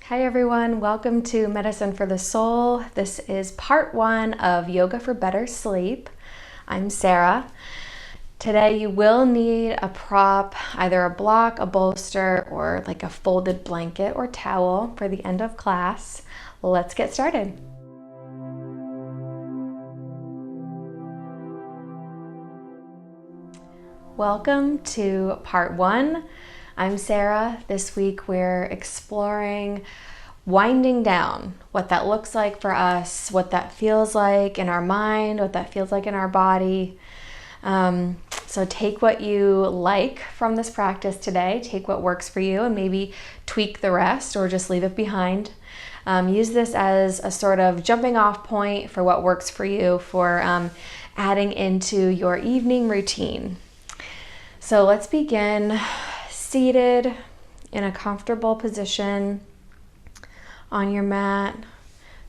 Hi everyone, welcome to Medicine for the Soul. This is part one of Yoga for Better Sleep. I'm Sarah. Today you will need a prop, either a block, a bolster, or like a folded blanket or towel for the end of class. Let's get started. Welcome to part one. I'm Sarah. This week we're exploring winding down, what that looks like for us, what that feels like in our mind, what that feels like in our body. So take what you like from this practice today, take what works for you, and maybe tweak the rest or just leave it behind. Use this as a sort of jumping off point for what works for you for adding into your evening routine. So let's begin seated in a comfortable position on your mat.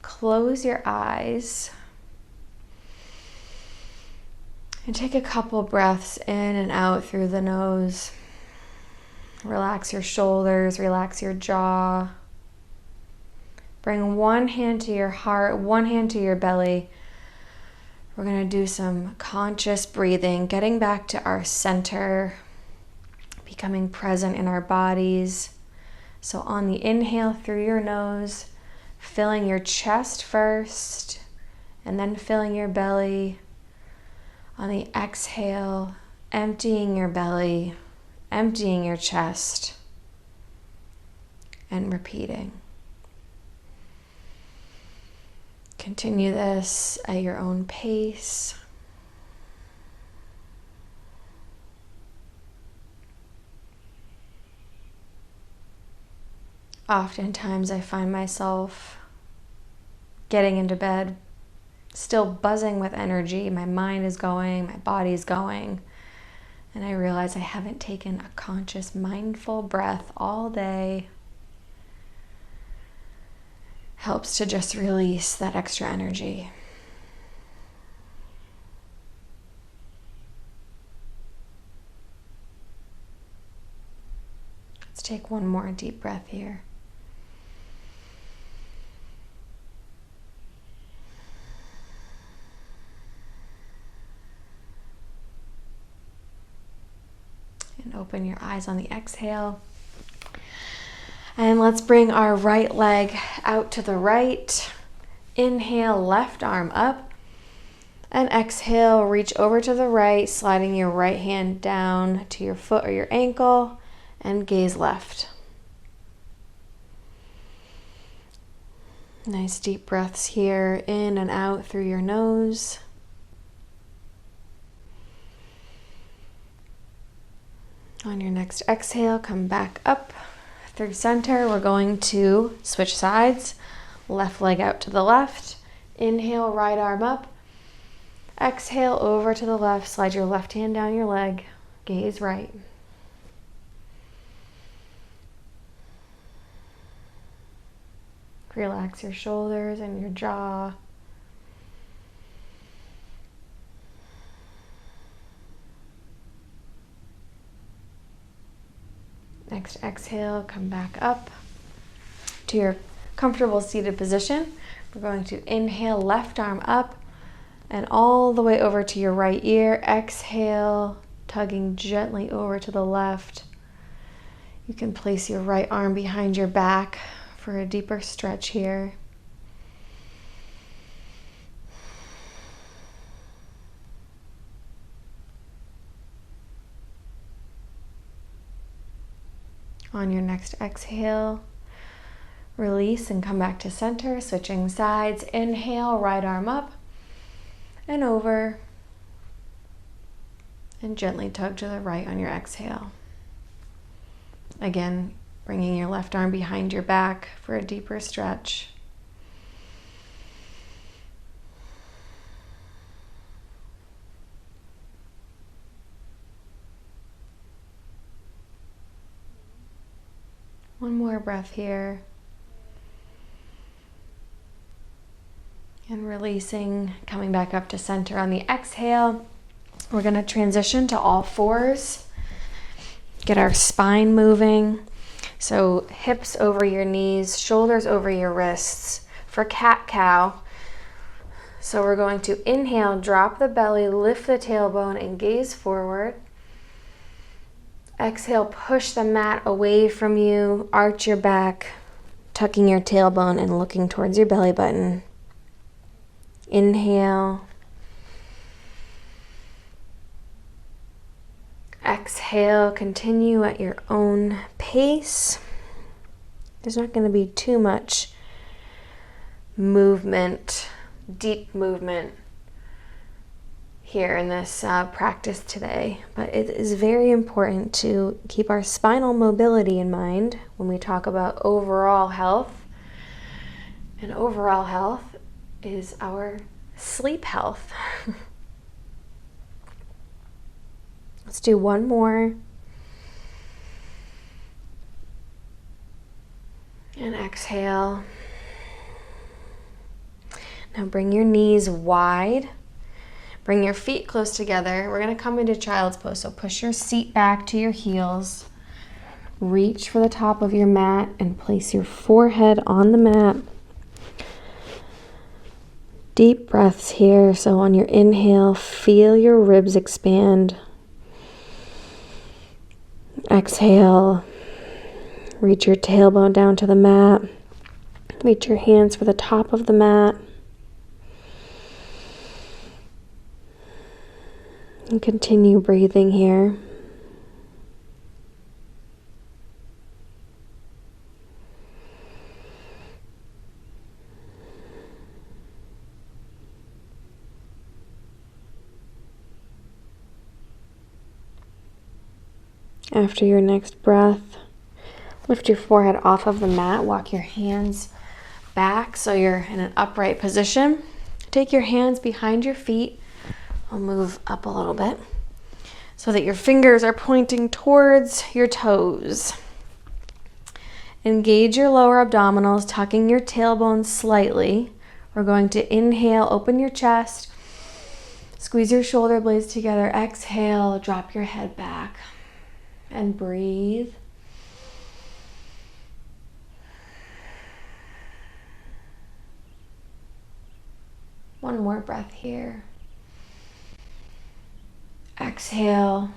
Close your eyes and take a couple breaths in and out through the nose. Relax your shoulders, relax your jaw. Bring one hand to your heart, one hand to your belly. We're going to do some conscious breathing, getting back to our center, becoming present in our bodies. So on the inhale through your nose, filling your chest first, and then filling your belly. On the exhale, emptying your belly, emptying your chest, and repeating. Continue this at your own pace. Oftentimes I find myself getting into bed, still buzzing with energy. My mind is going, my body's going, and I realize I haven't taken a conscious, mindful breath all day. Helps to just release that extra energy. Let's take one more deep breath here. And open your eyes on the exhale. And let's bring our right leg out to the right. Inhale, left arm up. And exhale, reach over to the right, sliding your right hand down to your foot or your ankle, and gaze left. Nice deep breaths here, in and out through your nose. On your next exhale, come back up through center. We're going to switch sides. Left leg out to the left. Inhale, right arm up. Exhale, over to the left. Slide your left hand down your leg. Gaze right. Relax your shoulders and your jaw. Next exhale, come back up to your comfortable seated position. We're going to inhale, left arm up and all the way over to your right ear. Exhale, tugging gently over to the left. You can place your right arm behind your back for a deeper stretch here. On your next exhale, release and come back to center, switching sides. Inhale, right arm up and over, and gently tug to the right on your exhale. Again, bringing your left arm behind your back for a deeper stretch. One more breath here. And releasing, coming back up to center on the exhale. We're going to transition to all fours. Get our spine moving. So hips over your knees, shoulders over your wrists for cat-cow. So we're going to inhale, drop the belly, lift the tailbone, and gaze forward. Exhale, push the mat away from you, arch your back, tucking your tailbone and looking towards your belly button. Inhale. Exhale, continue at your own pace. There's not going to be too much movement, deep movement here in this practice today, but it is very important to keep our spinal mobility in mind when we talk about overall health. And overall health is our sleep health. Let's do one more. And exhale. Now bring your knees wide. Bring your feet close together. We're going to come into child's pose. So push your seat back to your heels. Reach for the top of your mat and place your forehead on the mat. Deep breaths here. So on your inhale, feel your ribs expand. Exhale, reach your tailbone down to the mat. Reach your hands for the top of the mat. And continue breathing here. After your next breath, lift your forehead off of the mat. Walk your hands back so you're in an upright position. Take your hands behind your feet. I'll move up a little bit so that your fingers are pointing towards your toes. Engage your lower abdominals, tucking your tailbone slightly. We're going to inhale, open your chest, squeeze your shoulder blades together. Exhale, drop your head back. And breathe. One more breath here. Exhale.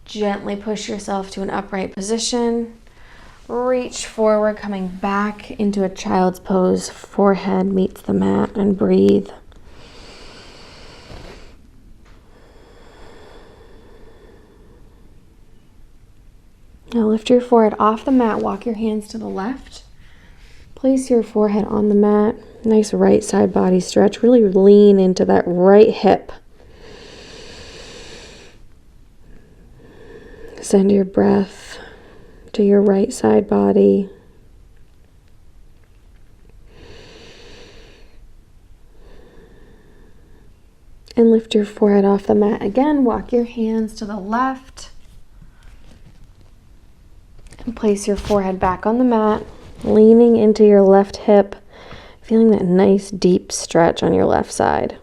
Gently push yourself to an upright position. Reach forward, coming back into a child's pose. Forehead meets the mat and breathe. Now lift your forehead off the mat, walk your hands to the left. Place your forehead on the mat. Nice right side body stretch. Really lean into that right hip. Send your breath to your right side body. And lift your forehead off the mat again. Walk your hands to the left. And place your forehead back on the mat, leaning into your left hip, feeling that nice deep stretch on your left side.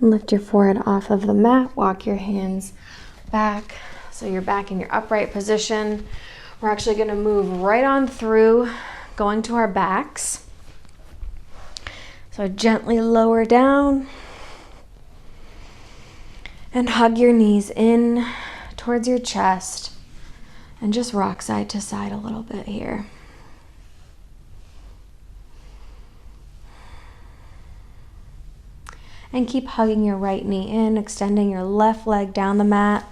Lift your forehead off of the mat, walk your hands back so you're back in your upright position. We're actually going to move right on through, going to our backs. So gently lower down and hug your knees in towards your chest and just rock side to side a little bit here. And keep hugging your right knee in, extending your left leg down the mat,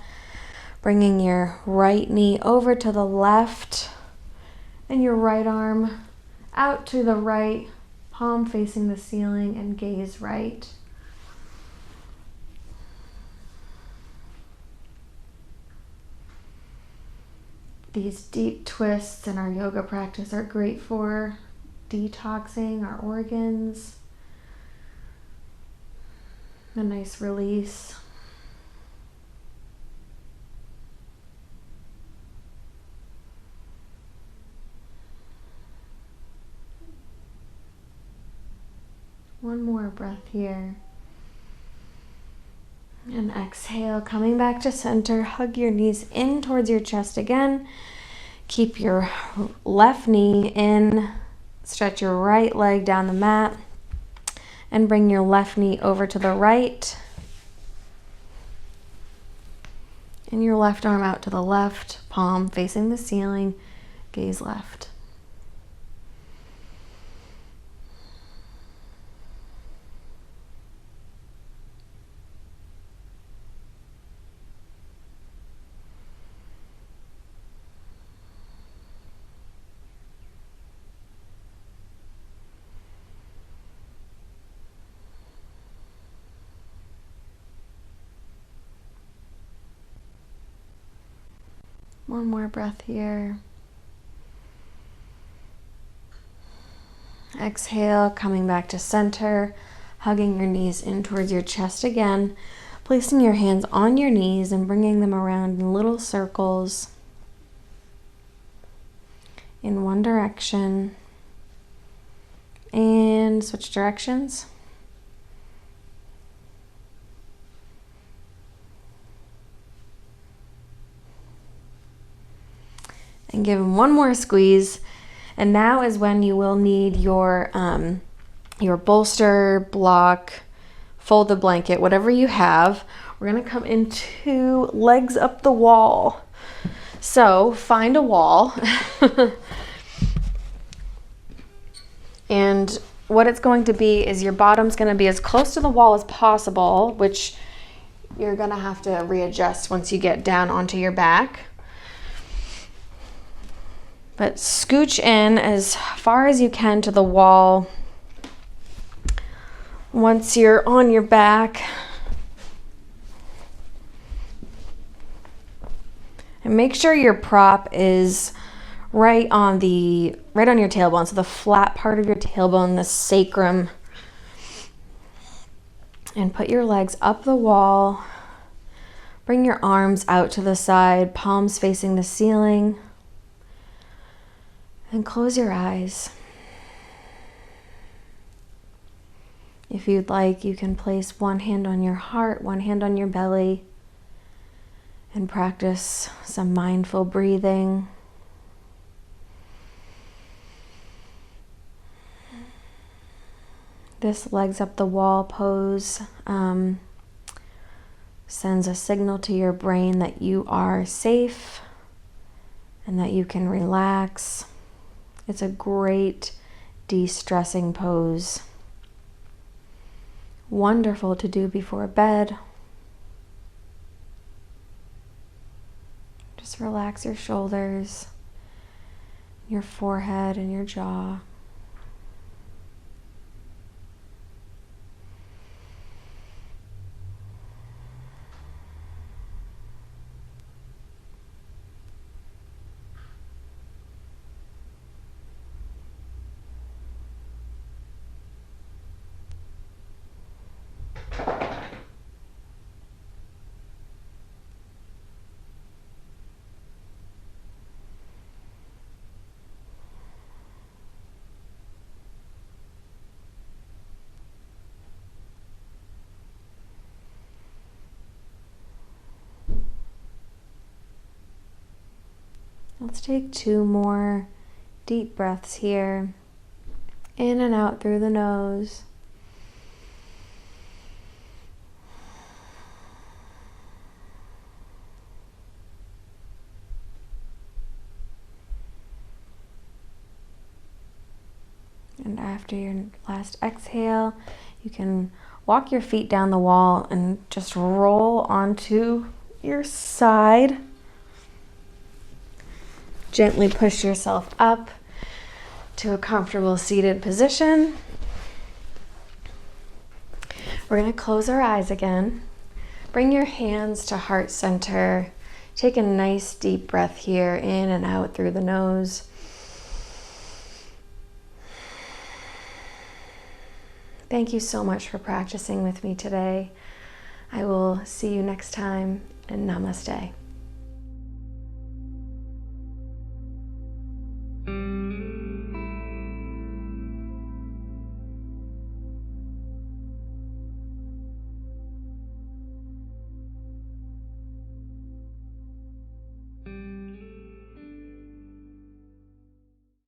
bringing your right knee over to the left and your right arm out to the right, palm facing the ceiling and gaze right. These deep twists in our yoga practice are great for detoxing our organs. A nice release. One more breath here. And exhale, coming back to center. Hug your knees in towards your chest again. Keep your left knee in. Stretch your right leg down the mat. And bring your left knee over to the right. And your left arm out to the left, palm facing the ceiling, gaze left. One more breath here. Exhale, coming back to center, hugging your knees in towards your chest again, placing your hands on your knees and bringing them around in little circles in one direction, and switch directions. And give them one more squeeze. And now is when you will need your bolster, block, folded blanket, whatever you have. We're gonna come into legs up the wall. So find a wall. And what it's going to be is your bottom's gonna be as close to the wall as possible, which you're gonna have to readjust once you get down onto your back. But scooch in as far as you can to the wall. Once you're on your back, and make sure your prop is right on your tailbone, so the flat part of your tailbone, the sacrum. And put your legs up the wall. Bring your arms out to the side, palms facing the ceiling. And close your eyes. If you'd like, you can place one hand on your heart, one hand on your belly, and practice some mindful breathing. This legs up the wall pose sends a signal to your brain that you are safe and that you can relax. It's a great de-stressing pose. Wonderful to do before bed. Just relax your shoulders, your forehead, and your jaw. Let's take 2 more deep breaths here. In and out through the nose. And after your last exhale, you can walk your feet down the wall and just roll onto your side. Gently push yourself up to a comfortable seated position. We're going to close our eyes again. Bring your hands to heart center. Take a nice deep breath here, in and out through the nose. Thank you so much for practicing with me today. I will see you next time, and namaste.